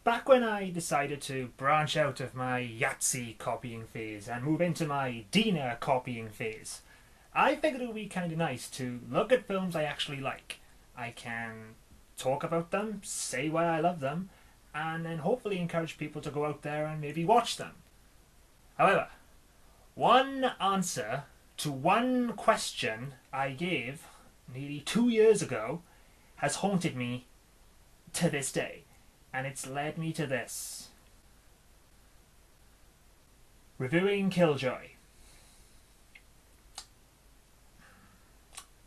Back when I decided to branch out of my Yahtzee copying phase and move into my Dina copying phase, I figured it would be kind of nice to look at films I actually like. I can talk about them, say why I love them, and then hopefully encourage people to go out there and maybe watch them. However, one answer to one question I gave nearly 2 years ago has haunted me to this day. And it's led me to this. Reviewing Killjoy.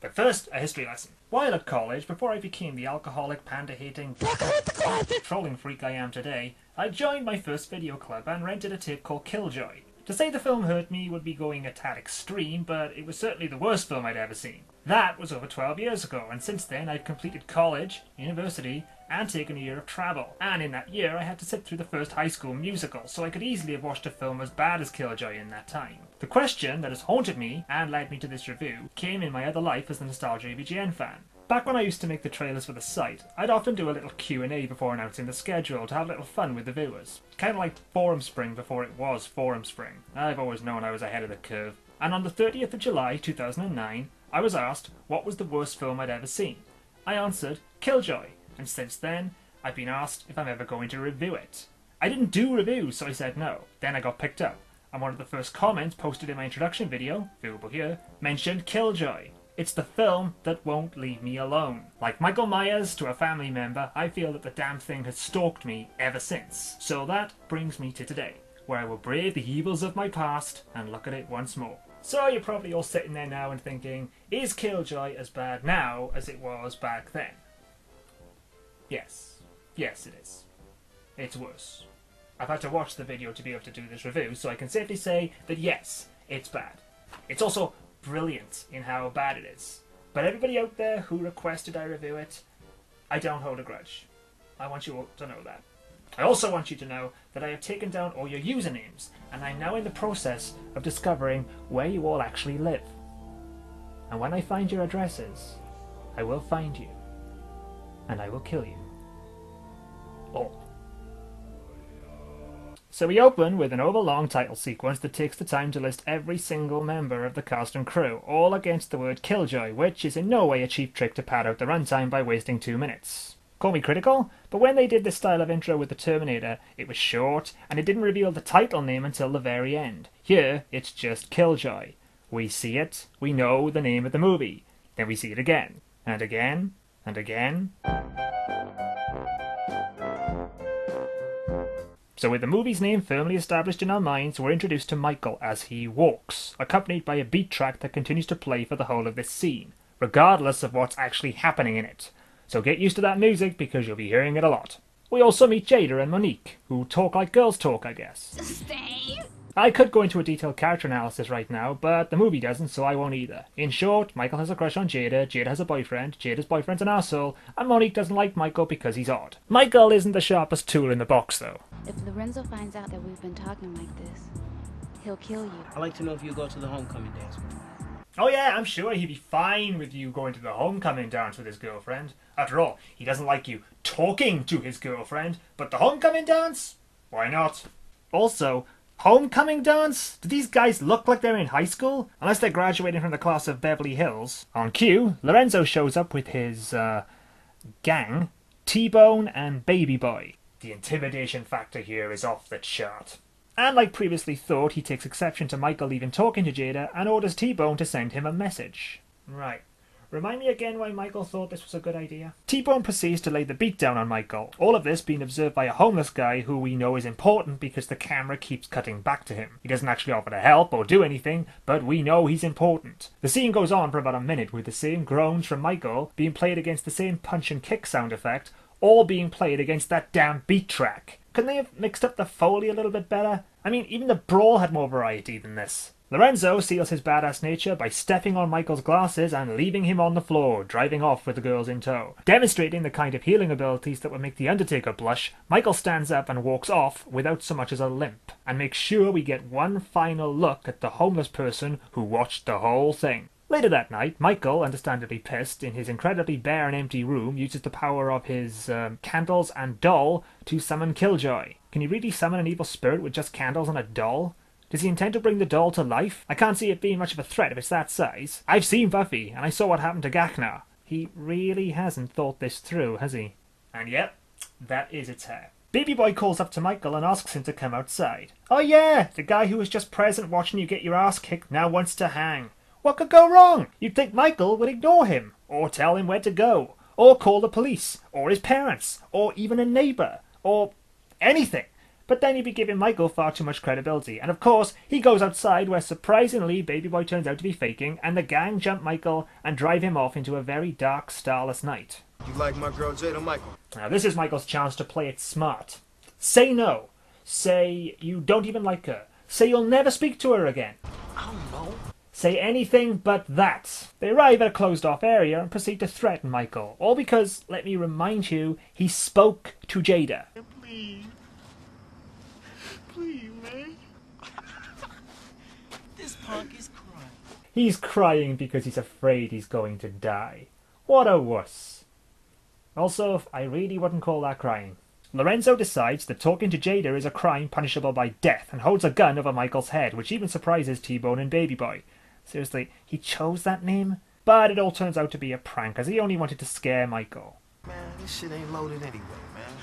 But first, a history lesson. While at college, before I became the alcoholic, panda-hating, trolling freak I am today, I joined my first video club and rented a tape called Killjoy. To say the film hurt me would be going a tad extreme, but it was certainly the worst film I'd ever seen. That was over 12 years ago, and since then I've completed college, university, and taken a year of travel. And in that year I had to sit through the first high school musical, so I could easily have watched a film as bad as Killjoy in that time. The question that has haunted me, and led me to this review, came in my other life as the Nostalgia ABGN fan. Back when I used to make the trailers for the site, I'd often do a little Q&A before announcing the schedule to have a little fun with the viewers. Kind of like Forum Spring before it was Forum Spring. I've always known I was ahead of the curve. And on the 30th of July 2009, I was asked what was the worst film I'd ever seen. I answered Killjoy, and since then I've been asked if I'm ever going to review it. I didn't do reviews, so I said no. Then I got picked up, and one of the first comments posted in my introduction video, viewable here, mentioned Killjoy. It's the film that won't leave me alone. Like Michael Myers to a family member, I feel that the damn thing has stalked me ever since. So that brings me to today, where I will brave the evils of my past and look at it once more. So you're probably all sitting there now and thinking, is Killjoy as bad now as it was back then? Yes. Yes, it is. It's worse. I've had to watch the video to be able to do this review, so I can safely say that yes, it's bad. It's also brilliant in how bad it is. But everybody out there who requested I review it, I don't hold a grudge. I want you all to know that. I also want you to know that I have taken down all your usernames, and I'm now in the process of discovering where you all actually live. And when I find your addresses, I will find you, and I will kill you. All. So we open with an overlong title sequence that takes the time to list every single member of the cast and crew, all against the word Killjoy, which is in no way a cheap trick to pad out the runtime by wasting 2 minutes. Call me critical, but when they did this style of intro with the Terminator, it was short, and it didn't reveal the title name until the very end. Here, it's just Killjoy. We see it, we know the name of the movie, then we see it again, and again, and again. So with the movie's name firmly established in our minds, we're introduced to Michael as he walks, accompanied by a beat track that continues to play for the whole of this scene, regardless of what's actually happening in it. So get used to that music because you'll be hearing it a lot. We also meet Jada and Monique, who talk like girls talk, I guess. Stay. I could go into a detailed character analysis right now, but the movie doesn't, so I won't either. In short, Michael has a crush on Jada, Jada has a boyfriend, Jada's boyfriend's an arsehole, and Monique doesn't like Michael because he's odd. Michael isn't the sharpest tool in the box, though. If Lorenzo finds out that we've been talking like this, he'll kill you. I'd like to know if you go to the homecoming dance with me. Oh yeah, I'm sure he'd be fine with you going to the homecoming dance with his girlfriend. After all, he doesn't like you talking to his girlfriend, but the homecoming dance? Why not? Also, homecoming dance? Do these guys look like they're in high school? Unless they're graduating from the class of Beverly Hills. On cue, Lorenzo shows up with his, gang, T-Bone and Baby Boy. The intimidation factor here is off the chart. And like previously thought, he takes exception to Michael even talking to Jada and orders T-Bone to send him a message. Right. Remind me again why Michael thought this was a good idea? T-Bone proceeds to lay the beat down on Michael, all of this being observed by a homeless guy who we know is important because the camera keeps cutting back to him. He doesn't actually offer to help or do anything, but we know he's important. The scene goes on for about a minute with the same groans from Michael being played against the same punch and kick sound effect, all being played against that damn beat track. Couldn't they have mixed up the Foley a little bit better? I mean, even the brawl had more variety than this. Lorenzo seals his badass nature by stepping on Michael's glasses and leaving him on the floor, driving off with the girls in tow. Demonstrating the kind of healing abilities that would make The Undertaker blush, Michael stands up and walks off without so much as a limp, and makes sure we get one final look at the homeless person who watched the whole thing. Later that night, Michael, understandably pissed, in his incredibly bare and empty room, uses the power of his candles and doll to summon Killjoy. Can you really summon an evil spirit with just candles and a doll? Does he intend to bring the doll to life? I can't see it being much of a threat if it's that size. I've seen Buffy, and I saw what happened to Gachnar. He really hasn't thought this through, has he? And yep, that is its hair. Baby Boy calls up to Michael and asks him to come outside. Oh yeah, the guy who was just present watching you get your ass kicked now wants to hang. What could go wrong? You'd think Michael would ignore him, or tell him where to go, or call the police, or his parents, or even a neighbour, or anything. But then you'd be giving Michael far too much credibility, and of course, he goes outside where surprisingly Baby Boy turns out to be faking, and the gang jump Michael and drive him off into a very dark, starless night. You like my girl Jada, Michael? Now this is Michael's chance to play it smart. Say no. Say you don't even like her. Say you'll never speak to her again. I don't know. Say anything but that. They arrive at a closed-off area and proceed to threaten Michael. All because, let me remind you, he spoke to Jada. Please. Please, man. This punk is crying. He's crying because he's afraid he's going to die. What a wuss. Also, I really wouldn't call that crying. Lorenzo decides that talking to Jada is a crime punishable by death and holds a gun over Michael's head, which even surprises T-Bone and Baby Boy. Seriously, he chose that name? But it all turns out to be a prank, as he only wanted to scare Michael. Man, this shit ain't loaded anyway, man.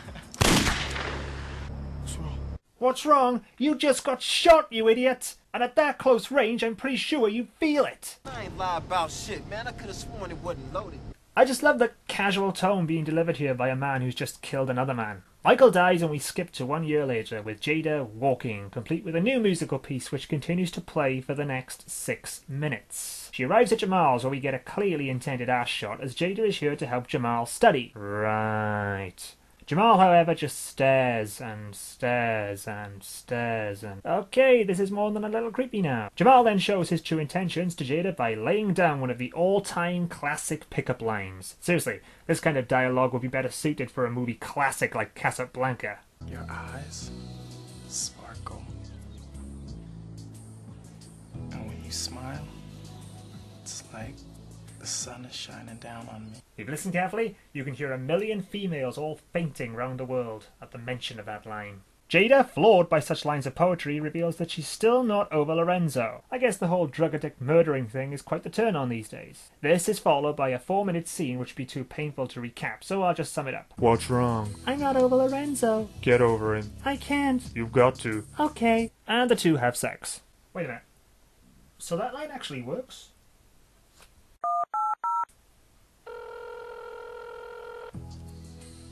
What's wrong? What's wrong? You just got shot, you idiot! And at that close range, I'm pretty sure you feel it. I ain't lie about shit, man. I could have sworn it wasn't loaded. I just love the casual tone being delivered here by a man who's just killed another man. Michael dies and we skip to 1 year later with Jada walking, complete with a new musical piece which continues to play for the next 6 minutes. She arrives at Jamal's where we get a clearly intended ass shot as Jada is here to help Jamal study. Right. Jamal, however, just stares and stares and stares and... Okay, this is more than a little creepy now. Jamal then shows his true intentions to Jada by laying down one of the all-time classic pickup lines. Seriously, this kind of dialogue would be better suited for a movie classic like Casablanca. Your eyes sparkle. And when you smile, it's like the sun is shining down on me. If you listen carefully, you can hear a million females all fainting round the world at the mention of that line. Jada, floored by such lines of poetry, reveals that she's still not over Lorenzo. I guess the whole drug-addict murdering thing is quite the turn-on these days. This is followed by a 4-minute scene which would be too painful to recap, so I'll just sum it up. What's wrong? I'm not over Lorenzo. Get over him. I can't. You've got to. Okay. And the two have sex. Wait a minute. So that line actually works?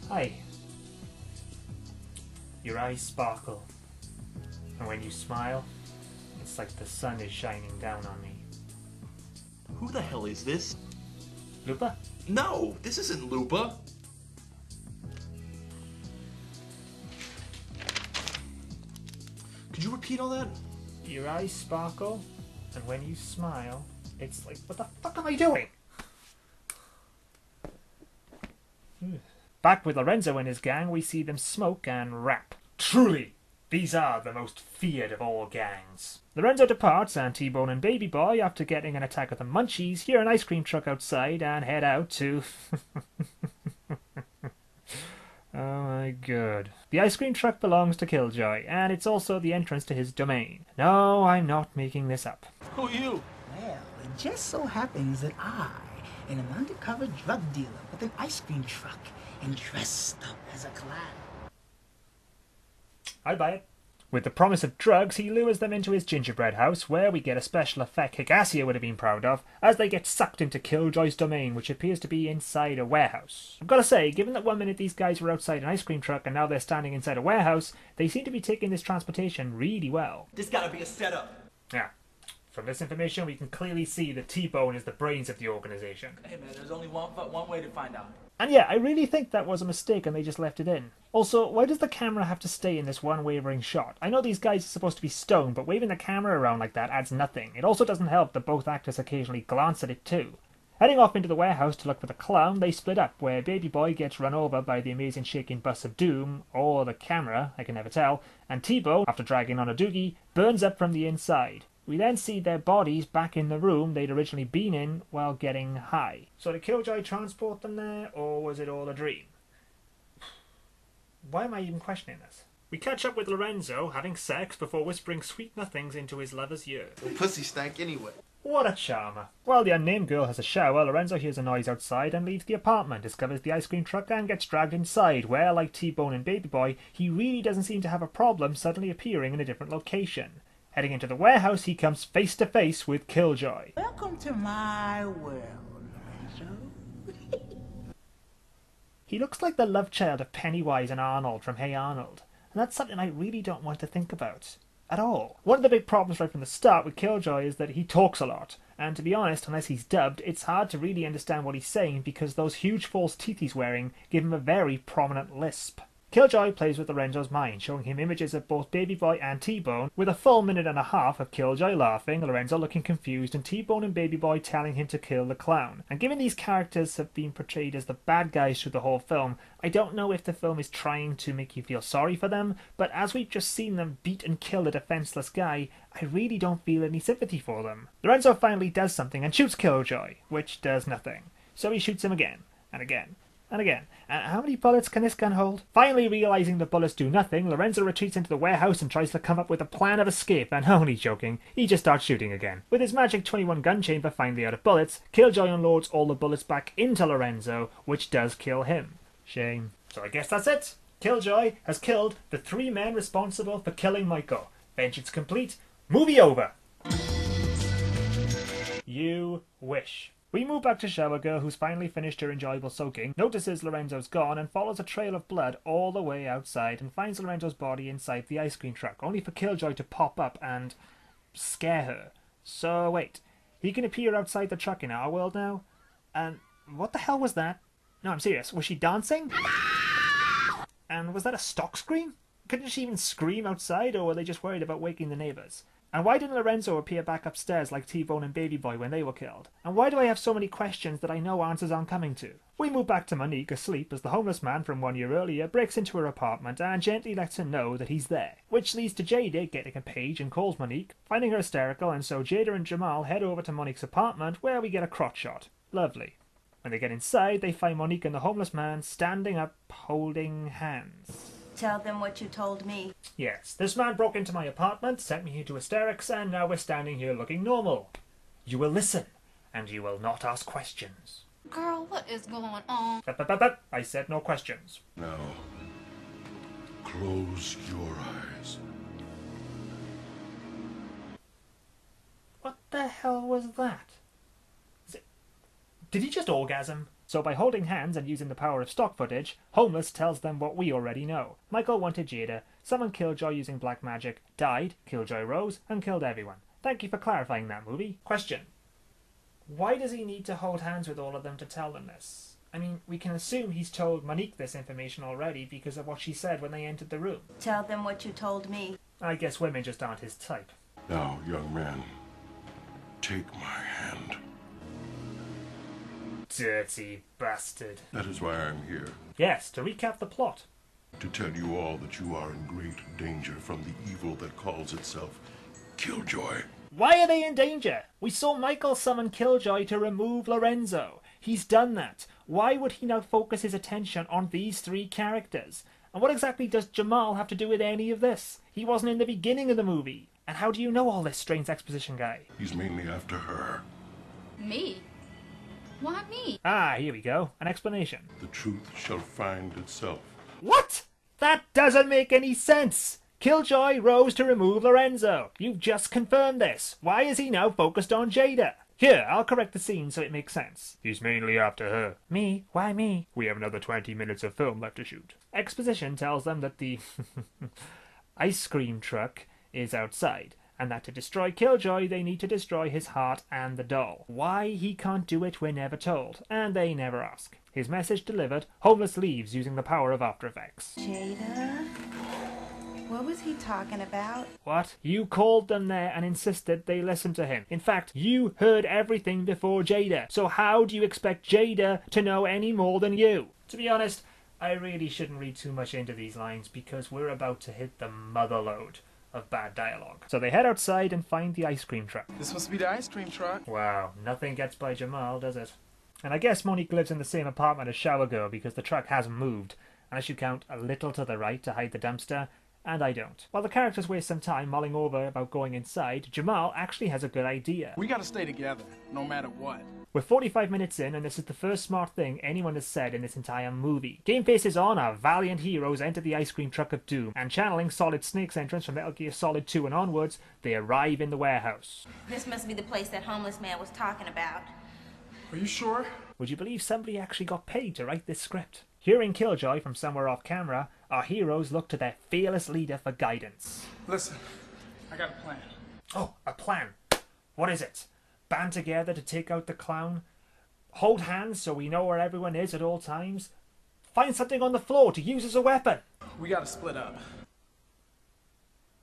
Hi. Your eyes sparkle, and when you smile, it's like the sun is shining down on me. Who the hell is this? Lupa? No, this isn't Lupa. Could you repeat all that? Your eyes sparkle, and when you smile, it's like, what the fuck am I doing? Back with Lorenzo and his gang, we see them smoke and rap. Truly, these are the most feared of all gangs. Lorenzo departs, and T-Bone and Baby Boy, after getting an attack of the munchies, hear an ice cream truck outside and head out to... Oh my god. The ice cream truck belongs to Killjoy, and it's also the entrance to his domain. No, I'm not making this up. Who are you? Well, it just so happens that I am an undercover drug dealer with an ice cream truck and dressed up as a clown. I'd buy it. With the promise of drugs, he lures them into his gingerbread house, where we get a special effect Higacia would have been proud of, as they get sucked into Killjoy's domain, which appears to be inside a warehouse. I've got to say, given that 1 minute these guys were outside an ice cream truck and now they're standing inside a warehouse, they seem to be taking this transportation really well. This gotta be a setup. Yeah. From this information, we can clearly see that T-Bone is the brains of the organization. Hey man, there's only one way to find out. And yeah, I really think that was a mistake and they just left it in. Also, why does the camera have to stay in this one wavering shot? I know these guys are supposed to be stoned, but waving the camera around like that adds nothing. It also doesn't help that both actors occasionally glance at it too. Heading off into the warehouse to look for the clown, they split up, where Baby Boy gets run over by the amazing shaking bus of doom, or the camera, I can never tell, and T-Bone, after dragging on a doogie, burns up from the inside. We then see their bodies back in the room they'd originally been in while getting high. So did Killjoy transport them there, or was it all a dream? Why am I even questioning this? We catch up with Lorenzo having sex before whispering sweet nothings into his lover's ear. Well, pussy stank anyway. What a charmer. While the unnamed girl has a shower, Lorenzo hears a noise outside and leaves the apartment, discovers the ice cream truck and gets dragged inside, where, like T-Bone and Baby Boy, he really doesn't seem to have a problem suddenly appearing in a different location. Heading into the warehouse, he comes face to face with Killjoy. Welcome to my world, Lorenzo. He looks like the love child of Pennywise and Arnold from Hey Arnold, and that's something I really don't want to think about. At all. One of the big problems right from the start with Killjoy is that he talks a lot, and to be honest, unless he's dubbed, it's hard to really understand what he's saying because those huge false teeth he's wearing give him a very prominent lisp. Killjoy plays with Lorenzo's mind, showing him images of both Baby Boy and T-Bone, with a full minute and a half of Killjoy laughing, Lorenzo looking confused, and T-Bone and Baby Boy telling him to kill the clown. And given these characters have been portrayed as the bad guys through the whole film, I don't know if the film is trying to make you feel sorry for them, but as we've just seen them beat and kill a defenseless guy, I really don't feel any sympathy for them. Lorenzo finally does something and shoots Killjoy, which does nothing. So he shoots him again, and again, and again. And how many bullets can this gun hold? Finally realizing the bullets do nothing, Lorenzo retreats into the warehouse and tries to come up with a plan of escape, and only joking, he just starts shooting again. With his magic 21 gun chamber finally out of bullets, Killjoy unloads all the bullets back into Lorenzo, which does kill him. Shame. So I guess that's it. Killjoy has killed the 3 men responsible for killing Michael. Vengeance complete. Movie over. You wish. We move back to Shower Girl, who's finally finished her enjoyable soaking, notices Lorenzo's gone, and follows a trail of blood all the way outside and finds Lorenzo's body inside the ice cream truck, only for Killjoy to pop up and scare her. So wait, he can appear outside the truck in our world now? And what the hell was that? No, I'm serious. Was she dancing? And was that a stock scream? Couldn't she even scream outside, or were they just worried about waking the neighbours? And why didn't Lorenzo appear back upstairs like T-Bone and Baby Boy when they were killed? And why do I have so many questions that I know answers aren't coming to? We move back to Monique asleep as the homeless man from 1 year earlier breaks into her apartment and gently lets her know that he's there. Which leads to Jada getting a page and calls Monique, finding her hysterical, and so Jada and Jamal head over to Monique's apartment where we get a crotch shot. Lovely. When they get inside, they find Monique and the homeless man standing up, holding hands. Tell them what you told me. Yes, this man broke into my apartment, sent me into hysterics, and now we're standing here looking normal. You will listen, and you will not ask questions. Girl, what is going on? I said no questions. Now, close your eyes. What the hell was that? Did he just orgasm? So by holding hands and using the power of stock footage, Homeless tells them what we already know. Michael wanted Jada, summoned Killjoy using black magic, died, Killjoy rose, and killed everyone. Thank you for clarifying that, movie. Question. Why does he need to hold hands with all of them to tell them this? I mean, we can assume he's told Monique this information already because of what she said when they entered the room. Tell them what you told me. I guess women just aren't his type. Now, young man, take my hand. Dirty bastard. That is why I'm here. Yes, to recap the plot. To tell you all that you are in great danger from the evil that calls itself Killjoy. Why are they in danger? We saw Michael summon Killjoy to remove Lorenzo. He's done that. Why would he now focus his attention on these 3 characters? And what exactly does Jamal have to do with any of this? He wasn't in the beginning of the movie. And how do you know all this, strange exposition guy? He's mainly after her. Me? Why me? Ah, here we go. An explanation. The truth shall find itself. What? That doesn't make any sense! Killjoy rose to remove Lorenzo. You've just confirmed this. Why is he now focused on Jada? Here, I'll correct the scene so it makes sense. He's mainly after her. Me? Why me? We have another 20 minutes of film left to shoot. Exposition tells them that the ice cream truck is outside, and that to destroy Killjoy they need to destroy his heart and the doll. Why he can't do it we're never told, and they never ask. His message delivered, Homeless leaves using the power of After Effects. Jada? What was he talking about? What? You called them there and insisted they listen to him. In fact, you heard everything before Jada, so how do you expect Jada to know any more than you? To be honest, I really shouldn't read too much into these lines because we're about to hit the mother load. of bad dialogue. So they head outside and find the ice cream truck. This must be the ice cream truck. Wow, nothing gets by Jamal, does it? And I guess Monique lives in the same apartment as Shower Girl because the truck hasn't moved, unless you count a little to the right to hide the dumpster, and I don't. While the characters waste some time mulling over about going inside, Jamal actually has a good idea. We gotta stay together, no matter what. We're 45 minutes in, and this is the first smart thing anyone has said in this entire movie. Game face is on, our valiant heroes enter the ice cream truck of doom, and channeling Solid Snake's entrance from Metal Gear Solid 2 and onwards, they arrive in the warehouse. This must be the place that homeless man was talking about. Are you sure? Would you believe somebody actually got paid to write this script? Hearing Killjoy from somewhere off camera, our heroes look to their fearless leader for guidance. Listen, I got a plan. Oh, a plan. What is it? Band together to take out the clown? Hold hands so we know where everyone is at all times? Find something on the floor to use as a weapon? We gotta split up.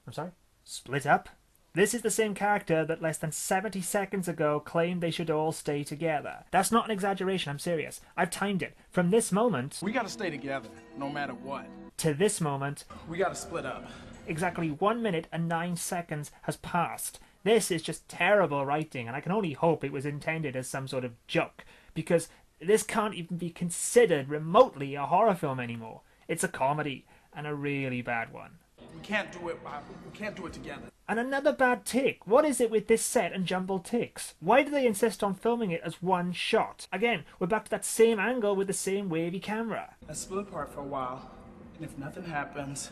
I'm sorry? Split up? This is the same character that less than 70 seconds ago claimed they should all stay together. That's not an exaggeration, I'm serious. I've timed it. From this moment... We gotta stay together, no matter what. To this moment... We gotta split up. Exactly 1 minute and 9 seconds has passed. This is just terrible writing, and I can only hope it was intended as some sort of joke, because this can't even be considered remotely a horror film anymore. It's a comedy, and a really bad one. We can't do it, Bob. We can't do it together. And another bad take. What is it with this set and jumbled takes? Why do they insist on filming it as one shot? Again, we're back to that same angle with the same wavy camera. Let's split apart for a while, and if nothing happens,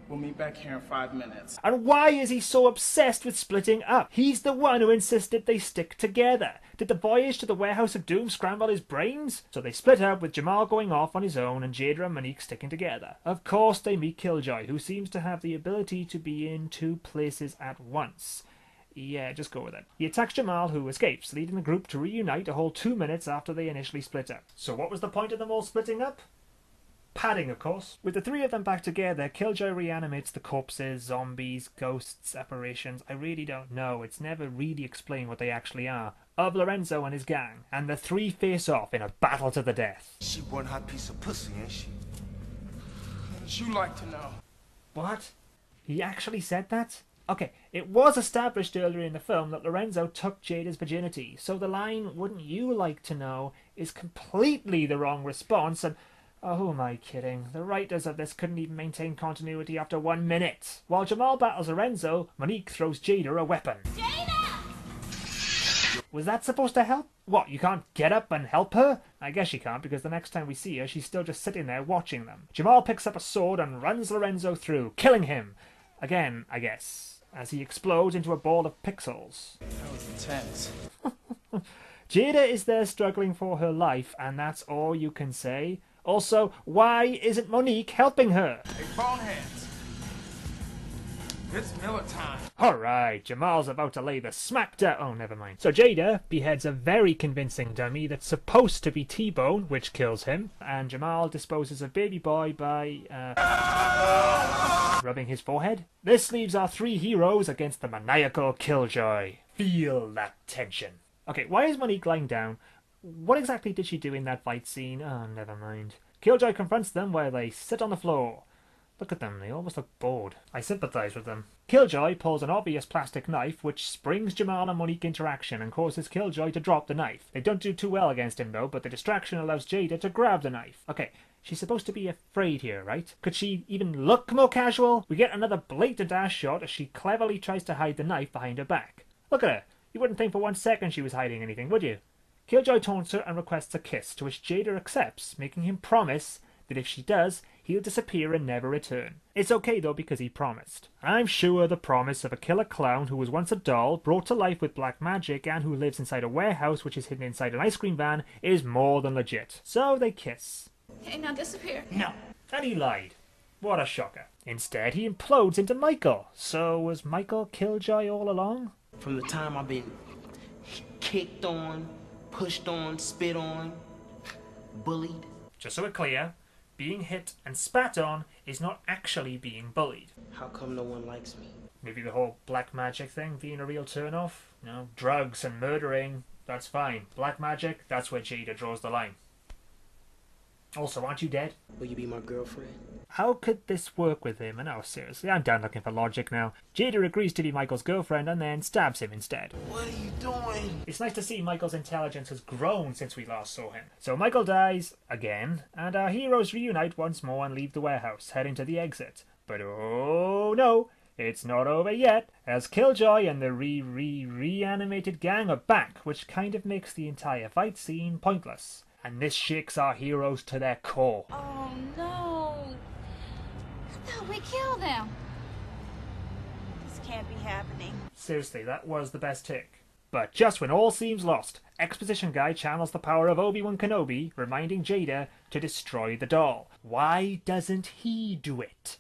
we'll meet back here in 5 minutes. And why is he so obsessed with splitting up? He's the one who insisted they stick together. Did the voyage to the warehouse of doom scramble his brains? So they split up with Jamal going off on his own and Jada and Monique sticking together. Of course they meet Killjoy, who seems to have the ability to be in 2 places at once. Yeah, just go with it. He attacks Jamal, who escapes, leading the group to reunite a whole 2 minutes after they initially split up. So what was the point of them all splitting up? Padding, of course. With the 3 of them back together, Killjoy reanimates the corpses, zombies, ghosts, apparitions, I really don't know, it's never really explained what they actually are, of Lorenzo and his gang, and the 3 face off in a battle to the death. She one hot piece of pussy, ain't she? What'd you like to know? What? He actually said that? Okay, it was established earlier in the film that Lorenzo took Jada's virginity, so the line, wouldn't you like to know, is completely the wrong response, and oh, who am I kidding? The writers of this couldn't even maintain continuity after 1 minute. While Jamal battles Lorenzo, Monique throws Jada a weapon. Jada! Was that supposed to help? What, you can't get up and help her? I guess you can't, because the next time we see her, she's still just sitting there watching them. Jamal picks up a sword and runs Lorenzo through, killing him. Again, I guess, as he explodes into a ball of pixels. That was intense. Jada is there struggling for her life, and that's all you can say. Also, why isn't Monique helping her? Hey, boneheads. It's Miller time. Alright, Jamal's about to lay the smack down. Oh, never mind. So Jada beheads a very convincing dummy that's supposed to be T-Bone, which kills him, and Jamal disposes of Baby Boy by, rubbing his forehead. This leaves our 3 heroes against the maniacal Killjoy. Feel that tension. Okay, why is Monique lying down? What exactly did she do in that fight scene? Oh, never mind. Killjoy confronts them where they sit on the floor. Look at them, they almost look bored. I sympathise with them. Killjoy pulls an obvious plastic knife which springs Jamal and Monique into action and causes Killjoy to drop the knife. They don't do too well against him though, but the distraction allows Jada to grab the knife. Okay, she's supposed to be afraid here, right? Could she even look more casual? We get another blatant ass shot as she cleverly tries to hide the knife behind her back. Look at her. You wouldn't think for 1 second she was hiding anything, would you? Killjoy taunts her and requests a kiss, to which Jada accepts, making him promise that if she does, he'll disappear and never return. It's okay though because he promised. I'm sure the promise of a killer clown who was once a doll, brought to life with black magic, and who lives inside a warehouse which is hidden inside an ice cream van is more than legit. So they kiss. Hey, now disappear. No. And he lied. What a shocker. Instead, he implodes into Michael. So was Michael Killjoy all along? From the time I've been kicked on, pushed on, spit on, bullied. Just so we're clear, being hit and spat on is not actually being bullied. How come no one likes me? Maybe the whole black magic thing being a real turn-off? No, drugs and murdering, that's fine. Black magic, that's where Jada draws the line. Also, aren't you dead? Will you be my girlfriend? How could this work with him? No, seriously, I'm done looking for logic now. Jada agrees to be Michael's girlfriend and then stabs him instead. What are you doing? It's nice to see Michael's intelligence has grown since we last saw him. So Michael dies, again, and our heroes reunite once more and leave the warehouse, heading to the exit. But oh no, it's not over yet, as Killjoy and the reanimated gang are back, which kind of makes the entire fight scene pointless. And this shakes our heroes to their core. Oh no. I thought we killed them. This can't be happening. Seriously, that was the best take. But just when all seems lost, Exposition Guy channels the power of Obi-Wan Kenobi, reminding Jada to destroy the doll. Why doesn't he do it?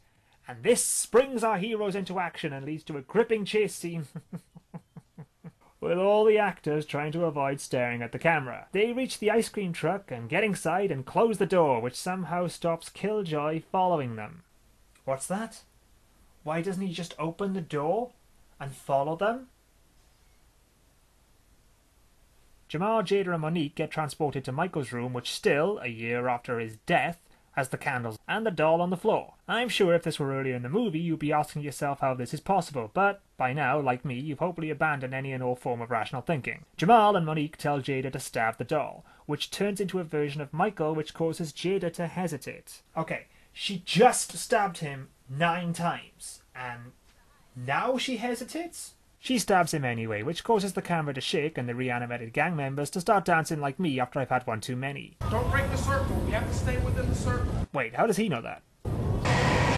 And this springs our heroes into action and leads to a gripping chase scene with all the actors trying to avoid staring at the camera. They reach the ice cream truck and get inside and close the door, which somehow stops Killjoy following them. What's that? Why doesn't he just open the door and follow them? Jamal, Jada and Monique get transported to Michael's room, which still, a year after his death, has the candles and the doll on the floor. I'm sure if this were earlier in the movie, you'd be asking yourself how this is possible, but by now, like me, you've hopefully abandoned any and all form of rational thinking. Jamal and Monique tell Jada to stab the doll, which turns into a version of Michael which causes Jada to hesitate. Okay, she just stabbed him 9 times, and now she hesitates? She stabs him anyway, which causes the camera to shake and the reanimated gang members to start dancing like me after I've had one too many. Don't break the circle. We have to stay within the circle. Wait, how does he know that?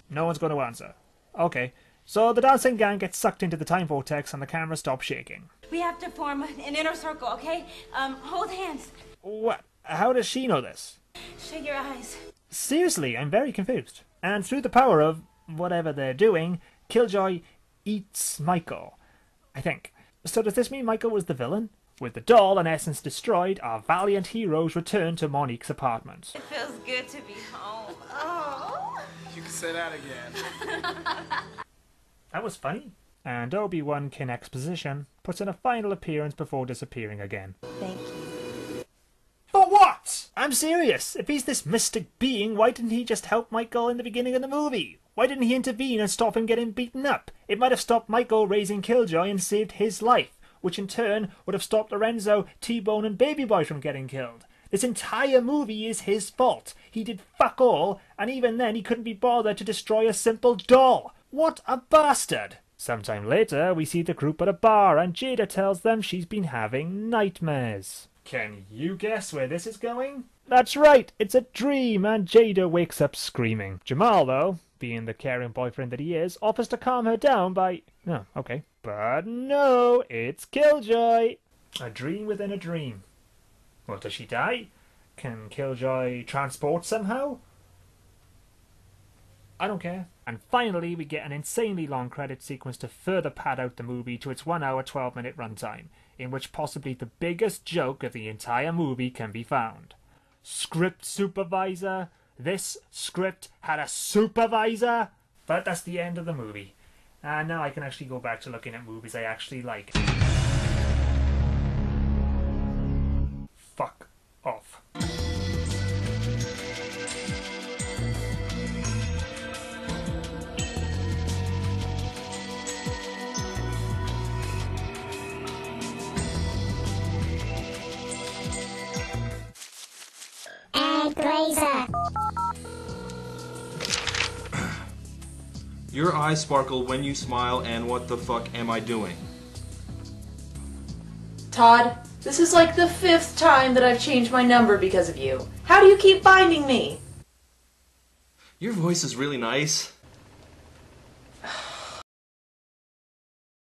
No one's going to answer. Okay, so the dancing gang gets sucked into the time vortex and the camera stops shaking. We have to form an inner circle, okay? Hold hands. What? How does she know this? Shut your eyes. Seriously, I'm very confused. And through the power of whatever they're doing, Killjoy eats Michael, I think. So does this mean Michael was the villain? With the doll in essence destroyed, our valiant heroes return to Monique's apartment. It feels good to be home. Oh. You can say that again. That was funny. And Obi-Wan Kin Exposition puts in a final appearance before disappearing again. Thank you. For what? I'm serious. If he's this mystic being, why didn't he just help Michael in the beginning of the movie? Why didn't he intervene and stop him getting beaten up? It might have stopped Michael raising Killjoy and saved his life, which in turn would have stopped Lorenzo, T-Bone and Baby Boy from getting killed. This entire movie is his fault. He did fuck all, and even then he couldn't be bothered to destroy a simple doll. What a bastard! Sometime later, we see the group at a bar and Jada tells them she's been having nightmares. Can you guess where this is going? That's right, it's a dream and Jada wakes up screaming. Jamal, though, being the caring boyfriend that he is, offers to calm her down by... Oh, okay. But no, it's Killjoy. A dream within a dream. Well, does she die? Can Killjoy transport somehow? I don't care. And finally, we get an insanely long credit sequence to further pad out the movie to its 1 hour 12-minute runtime, in which possibly the biggest joke of the entire movie can be found. Script supervisor? This script had a supervisor? But that's the end of the movie. And now I can actually go back to looking at movies I actually like. Fuck off. Your eyes sparkle when you smile, and what the fuck am I doing? Todd, this is like the 5th time that I've changed my number because of you. How do you keep finding me? Your voice is really nice.